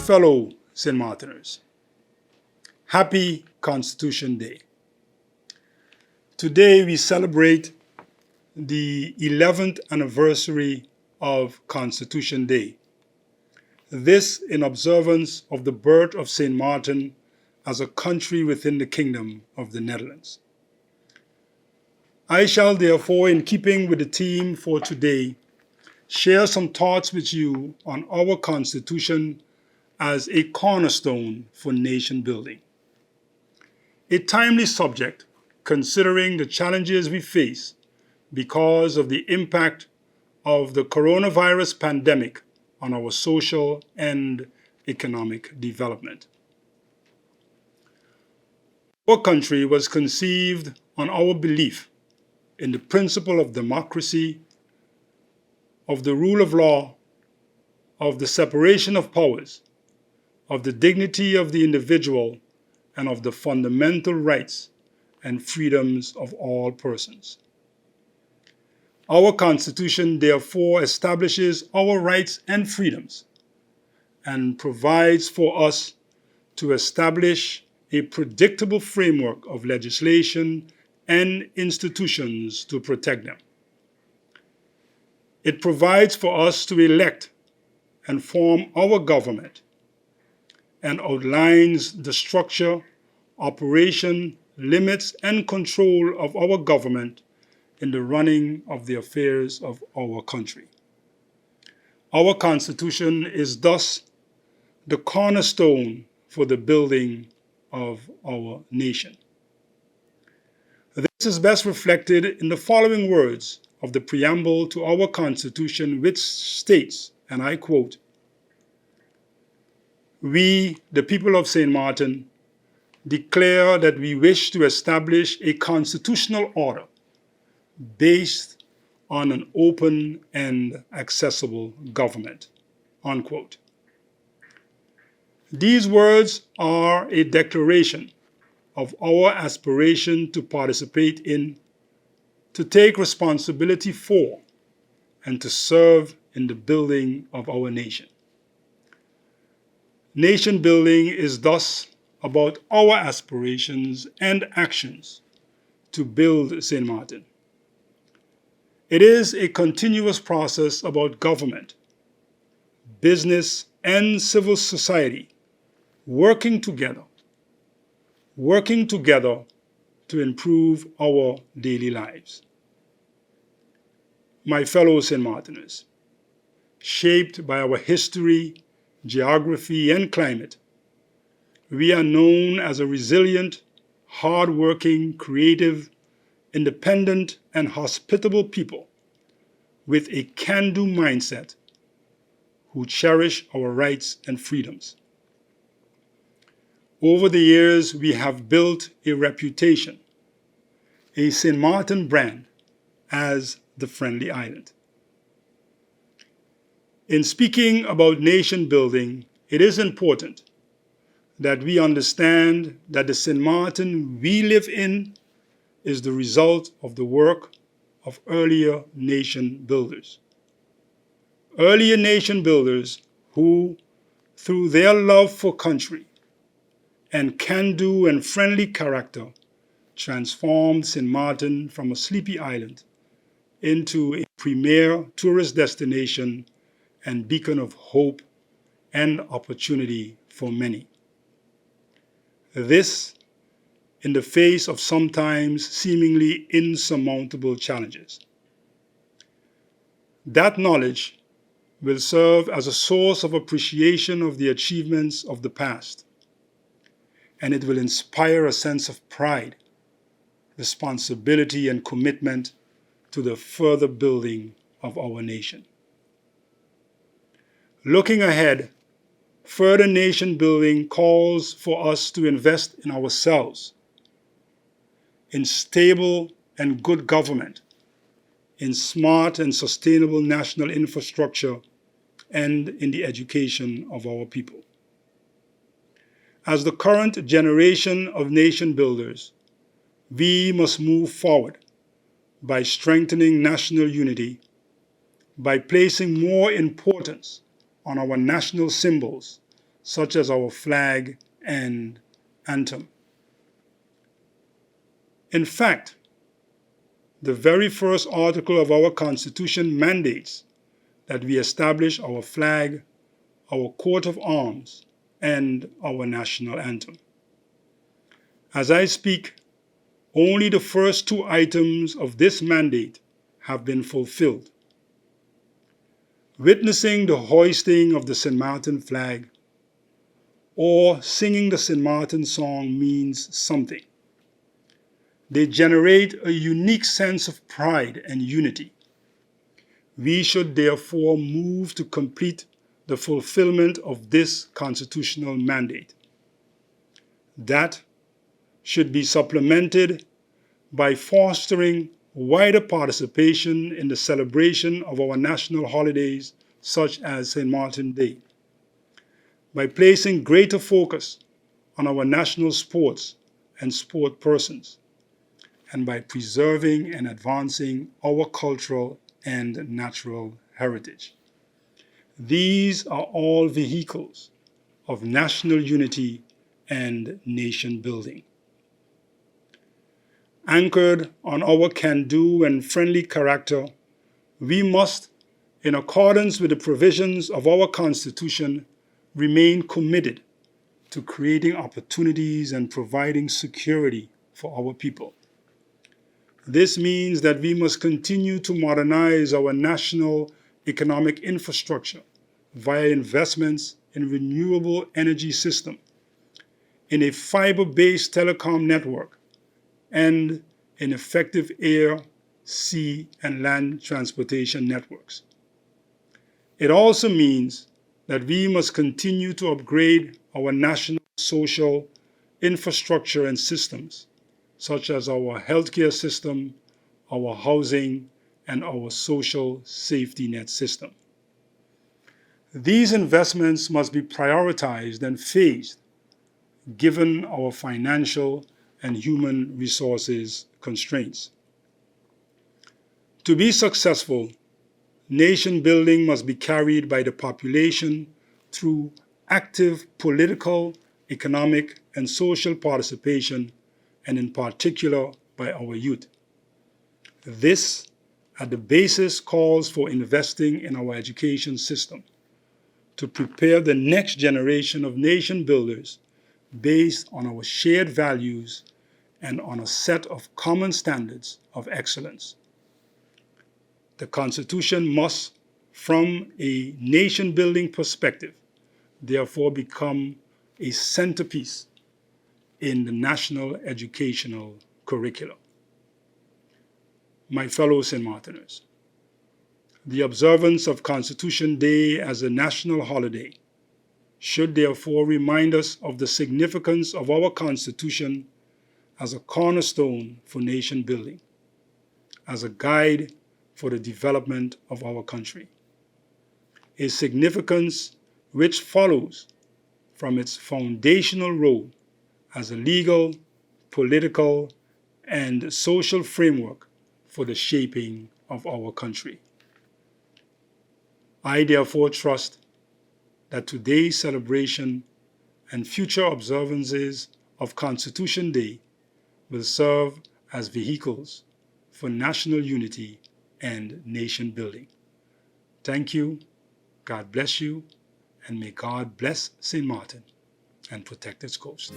fellow St. Martiners, happy Constitution Day. Today we celebrate the 11th anniversary of Constitution Day. This in observance of the birth of St. Martin as a country within the Kingdom of the Netherlands. I shall therefore, in keeping with the theme for today, share some thoughts with you on our Constitution as a cornerstone for nation building. A timely subject considering the challenges we face because of the impact of the coronavirus pandemic on our social and economic development. Our country was conceived on our belief in the principle of democracy, of the rule of law, of the separation of powers, of the dignity of the individual, and of the fundamental rights and freedoms of all persons. Our Constitution therefore establishes our rights and freedoms and provides for us to establish a predictable framework of legislation and institutions to protect them. It provides for us to elect and form our government and outlines the structure, operation, limits, and control of our government in the running of the affairs of our country. Our Constitution is thus the cornerstone for the building of our nation. This is best reflected in the following words of the preamble to our Constitution, which states, and I quote, "We, the people of St. Martin, declare that we wish to establish a constitutional order based on an open and accessible government," unquote. These words are a declaration of our aspiration to participate in, to take responsibility for, and to serve in the building of our nation. Nation building is thus about our aspirations and actions to build St. Martin. It is a continuous process about government, business, and civil society working together to improve our daily lives. My fellow St. Martiners, shaped by our history, geography, and climate, we are known as a resilient, hard-working, creative, independent, and hospitable people with a can-do mindset who cherish our rights and freedoms. Over the years, we have built a reputation, a St. Martin brand, as the Friendly Island. In speaking about nation building, it is important that we understand that the St. Martin we live in is the result of the work of earlier nation builders. Earlier nation builders who, through their love for country and can-do and friendly character, transformed St. Martin from a sleepy island into a premier tourist destination and beacon of hope and opportunity for many. This in the face of sometimes seemingly insurmountable challenges. That knowledge will serve as a source of appreciation of the achievements of the past, and it will inspire a sense of pride, responsibility, and commitment to the further building of our nation. Looking ahead, further nation building calls for us to invest in ourselves, in stable and good government, in smart and sustainable national infrastructure, and in the education of our people. As the current generation of nation builders, we must move forward by strengthening national unity, by placing more importance on our national symbols such as our flag and anthem. In fact, the very first article of our Constitution mandates that we establish our flag, our coat of arms, and our national anthem. As I speak, only the first two items of this mandate have been fulfilled. Witnessing the hoisting of the St. Martin flag or singing the St. Martin song means something. They generate a unique sense of pride and unity. We should therefore move to complete the fulfillment of this constitutional mandate. That should be supplemented by fostering wider participation in the celebration of our national holidays such as St. Martin's Day, by placing greater focus on our national sports and sport persons, and by preserving and advancing our cultural and natural heritage. These are all vehicles of national unity and nation building. Anchored on our can-do and friendly character, we must, in accordance with the provisions of our Constitution, remain committed to creating opportunities and providing security for our people. This means that we must continue to modernize our national economic infrastructure via investments in renewable energy system, in a fiber-based telecom network, and in effective air, sea, and land transportation networks. It also means that we must continue to upgrade our national social infrastructure and systems, such as our healthcare system, our housing, and our social safety net system. These investments must be prioritized and phased, given our financial and human resources constraints. To be successful, nation building must be carried by the population through active political, economic, and social participation, and in particular by our youth. This, at the basis, calls for investing in our education system to prepare the next generation of nation builders based on our shared values and on a set of common standards of excellence. The Constitution must, from a nation-building perspective, therefore become a centerpiece in the national educational curriculum. My fellow St. Martiners, the observance of Constitution Day as a national holiday should therefore remind us of the significance of our Constitution as a cornerstone for nation building, as a guide for the development of our country, a significance which follows from its foundational role as a legal, political, and social framework for the shaping of our country. I therefore trust that today's celebration and future observances of Constitution Day will serve as vehicles for national unity and nation building. Thank you, God bless you, and may God bless St. Martin and protect its coast.